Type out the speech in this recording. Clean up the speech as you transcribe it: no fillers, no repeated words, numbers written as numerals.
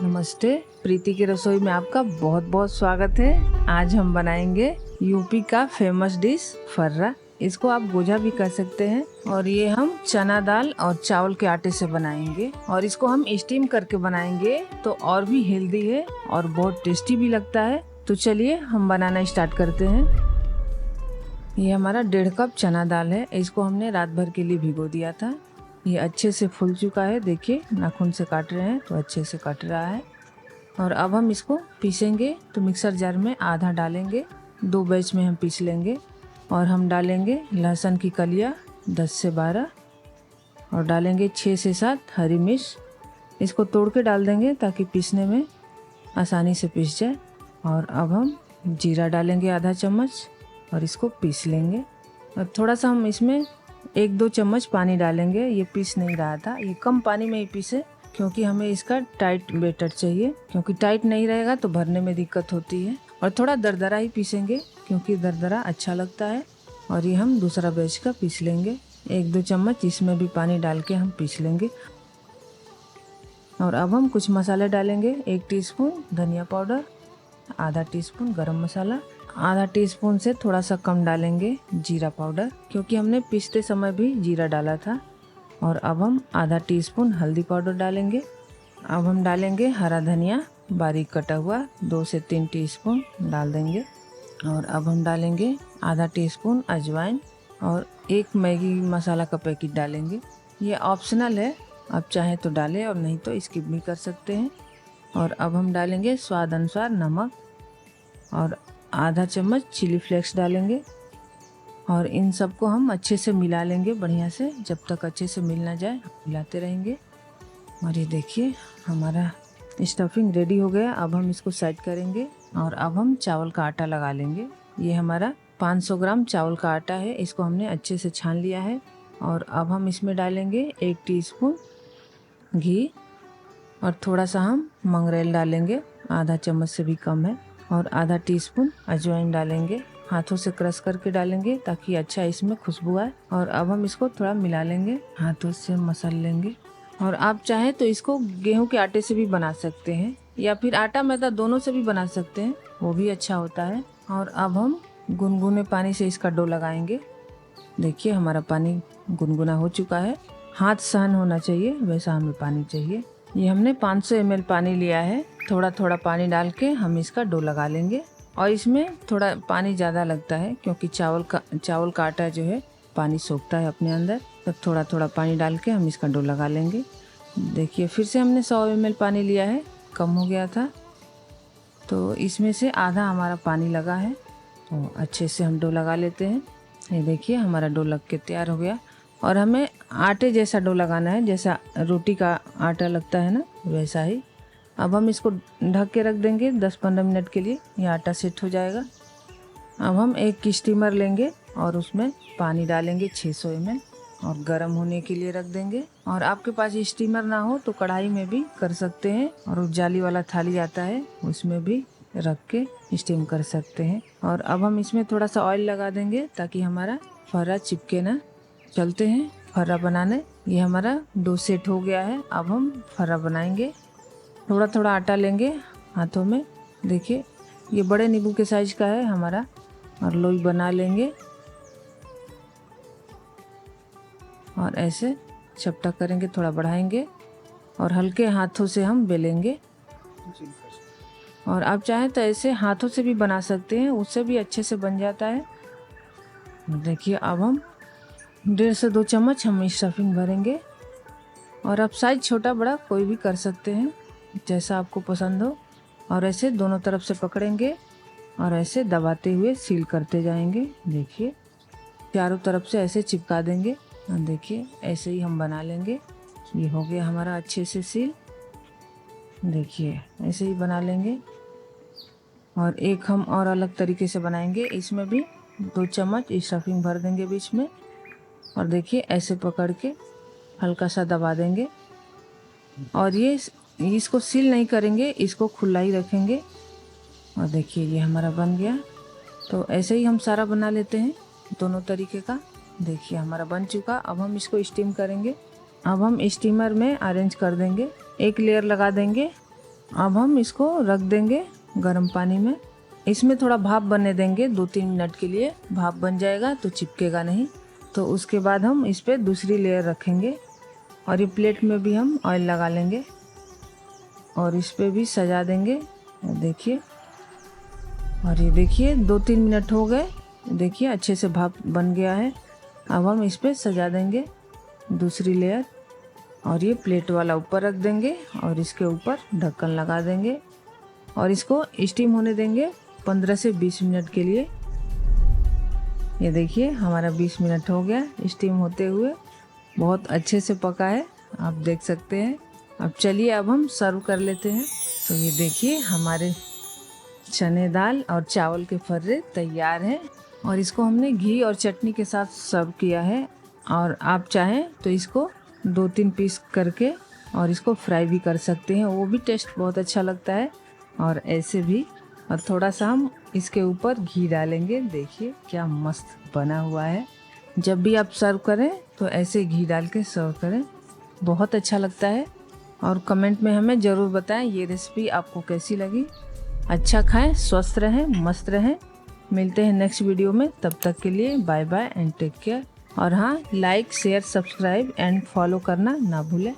नमस्ते, प्रीति की रसोई में आपका बहुत बहुत स्वागत है। आज हम बनाएंगे यूपी का फेमस डिश फर्रा। इसको आप गोजा भी कर सकते हैं और ये हम चना दाल और चावल के आटे से बनाएंगे और इसको हम स्टीम करके बनाएंगे तो और भी हेल्दी है और बहुत टेस्टी भी लगता है। तो चलिए हम बनाना स्टार्ट करते हैं। ये हमारा 1.5 कप चना दाल है। इसको हमने रात भर के लिए भिगो दिया था। ये अच्छे से फूल चुका है, देखिए नाखून से काट रहे हैं तो अच्छे से कट रहा है। और अब हम इसको पीसेंगे तो मिक्सर जार में आधा डालेंगे, 2 बैच में हम पीस लेंगे। और हम डालेंगे लहसुन की कलियाँ 10 से 12 और डालेंगे 6 से 7 हरी मिर्च। इसको तोड़ के डाल देंगे ताकि पीसने में आसानी से पीस जाए। और अब हम जीरा डालेंगे आधा चम्मच और इसको पीस लेंगे। और थोड़ा सा हम इसमें 1-2 चम्मच पानी डालेंगे। ये पीस नहीं रहा था, ये कम पानी में ही पीसे क्योंकि हमें इसका टाइट बैटर चाहिए, क्योंकि टाइट नहीं रहेगा तो भरने में दिक्कत होती है। और थोड़ा दरदरा ही पीसेंगे क्योंकि दरदरा अच्छा लगता है। और ये हम दूसरा बैच का पीस लेंगे, 1-2 चम्मच इसमें भी पानी डाल के हम पीस लेंगे। और अब हम कुछ मसाले डालेंगे, 1 टीस्पून धनिया पाउडर, आधा टीस्पून गरम मसाला, आधा टीस्पून से थोड़ा सा कम डालेंगे जीरा पाउडर क्योंकि हमने पीसते समय भी जीरा डाला था। और अब हम आधा टीस्पून हल्दी पाउडर डालेंगे। अब हम डालेंगे हरा धनिया बारीक कटा हुआ, 2 से 3 टीस्पून डाल देंगे। और अब हम डालेंगे आधा टीस्पून अजवाइन और 1 मैगी मसाला का पैकेट डालेंगे। ये ऑप्शनल है, आप चाहें तो डालें और नहीं तो स्किप भी कर सकते हैं। और अब हम डालेंगे स्वाद अनुसार नमक और आधा चम्मच चिली फ्लेक्स डालेंगे। और इन सबको हम अच्छे से मिला लेंगे बढ़िया से, जब तक अच्छे से मिल ना जाए मिलाते रहेंगे। और ये देखिए हमारा स्टफिंग रेडी हो गया। अब हम इसको साइड करेंगे और अब हम चावल का आटा लगा लेंगे। ये हमारा 500 ग्राम चावल का आटा है, इसको हमने अच्छे से छान लिया है। और अब हम इसमें डालेंगे 1 टीस्पून घी और थोड़ा सा हम मंगरेल डालेंगे, आधा चम्मच से भी कम है। और आधा टीस्पून अजवाइन डालेंगे, हाथों से क्रश करके डालेंगे ताकि अच्छा इसमें खुशबू आए। और अब हम इसको थोड़ा मिला लेंगे, हाथों से मसल लेंगे। और आप चाहें तो इसको गेहूं के आटे से भी बना सकते हैं या फिर आटा मैदा दोनों से भी बना सकते हैं, वो भी अच्छा होता है। और अब हम गुनगुने पानी से इसका डो लगाएंगे। देखिए हमारा पानी गुनगुना हो चुका है, हाथ सहन होना चाहिए वैसा हमें पानी चाहिए। ये हमने 500 ml पानी लिया है, थोड़ा थोड़ा पानी डाल के हम इसका डो लगा लेंगे। और इसमें थोड़ा पानी ज़्यादा लगता है क्योंकि चावल का आटा जो है पानी सोखता है अपने अंदर, तो थोड़ा थोड़ा पानी डाल के हम इसका डो लगा लेंगे। देखिए फिर से हमने 100 ml पानी लिया है, कम हो गया था, तो इसमें से आधा हमारा पानी लगा है। तो अच्छे से हम डो लगा लेते हैं। ये देखिए हमारा डो लग के तैयार हो गया। और हमें आटे जैसा डो लगाना है, जैसा रोटी का आटा लगता है ना वैसा ही। अब हम इसको ढक के रख देंगे 10-15 मिनट के लिए, ये आटा सेट हो जाएगा। अब हम एक स्टीमर लेंगे और उसमें पानी डालेंगे 600 ml और गर्म होने के लिए रख देंगे। और आपके पास स्टीमर ना हो तो कढ़ाई में भी कर सकते हैं, और उस जाली वाला थाली आता है उसमें भी रख के स्टीम कर सकते हैं। और अब हम इसमें थोड़ा सा ऑयल लगा देंगे ताकि हमारा फर्रा चिपके ना। चलते हैं फर्रा बनाने। ये हमारा डो सेट हो गया है, अब हम फर्रा बनाएंगे। थोड़ा थोड़ा आटा लेंगे हाथों में, देखिए ये बड़े नींबू के साइज का है हमारा, और लोई बना लेंगे और ऐसे चपटा करेंगे, थोड़ा बढ़ाएंगे और हल्के हाथों से हम बेलेंगे। और आप चाहें तो ऐसे हाथों से भी बना सकते हैं, उससे भी अच्छे से बन जाता है। देखिए अब हम 1.5 से 2 चम्मच हम स्टफिंग भरेंगे। और आप साइज छोटा बड़ा कोई भी कर सकते हैं जैसा आपको पसंद हो। और ऐसे दोनों तरफ से पकड़ेंगे और ऐसे दबाते हुए सील करते जाएंगे। देखिए चारों तरफ से ऐसे चिपका देंगे, देखिए ऐसे ही हम बना लेंगे। ये हो गया हमारा अच्छे से सील, देखिए ऐसे ही बना लेंगे। और एक हम और अलग तरीके से बनाएंगे, इसमें भी 2 चम्मच स्टफिंग भर देंगे बीच में और देखिए ऐसे पकड़ के हल्का सा दबा देंगे। और ये इसको सील नहीं करेंगे, इसको खुला ही रखेंगे। और देखिए ये हमारा बन गया। तो ऐसे ही हम सारा बना लेते हैं दोनों तरीके का। देखिए हमारा बन चुका। अब हम इसको स्टीम करेंगे। अब हम स्टीमर में अरेंज कर देंगे, एक लेयर लगा देंगे अब हम इसको रख देंगे गर्म पानी में। इसमें थोड़ा भाप बनने देंगे 2-3 मिनट के लिए। भाप बन जाएगा तो चिपकेगा नहीं। तो उसके बाद हम इस पर दूसरी लेयर रखेंगे और ये प्लेट में भी हम ऑयल लगा लेंगे और इस पे भी सजा देंगे। देखिए, और ये देखिए 2-3 मिनट हो गए। देखिए अच्छे से भाप बन गया है। अब हम इस पे सजा देंगे दूसरी लेयर और ये प्लेट वाला ऊपर रख देंगे और इसके ऊपर ढक्कन लगा देंगे और इसको स्टीम होने देंगे 15 से 20 मिनट के लिए। ये देखिए हमारा 20 मिनट हो गया स्टीम होते हुए, बहुत अच्छे से पका है, आप देख सकते हैं। अब चलिए अब हम सर्व कर लेते हैं। तो ये देखिए हमारे चने दाल और चावल के फर्रे तैयार हैं और इसको हमने घी और चटनी के साथ सर्व किया है। और आप चाहें तो इसको 2-3 पीस करके और इसको फ्राई भी कर सकते हैं, वो भी टेस्ट बहुत अच्छा लगता है। और ऐसे भी, और थोड़ा सा हम इसके ऊपर घी डालेंगे। देखिए क्या मस्त बना हुआ है। जब भी आप सर्व करें तो ऐसे घी डाल के सर्व करें, बहुत अच्छा लगता है। और कमेंट में हमें ज़रूर बताएं ये रेसिपी आपको कैसी लगी। अच्छा खाएं, स्वस्थ रहें, मस्त रहें। मिलते हैं नेक्स्ट वीडियो में, तब तक के लिए bye bye and take care. और हाँ, like share subscribe and follow करना ना भूलें।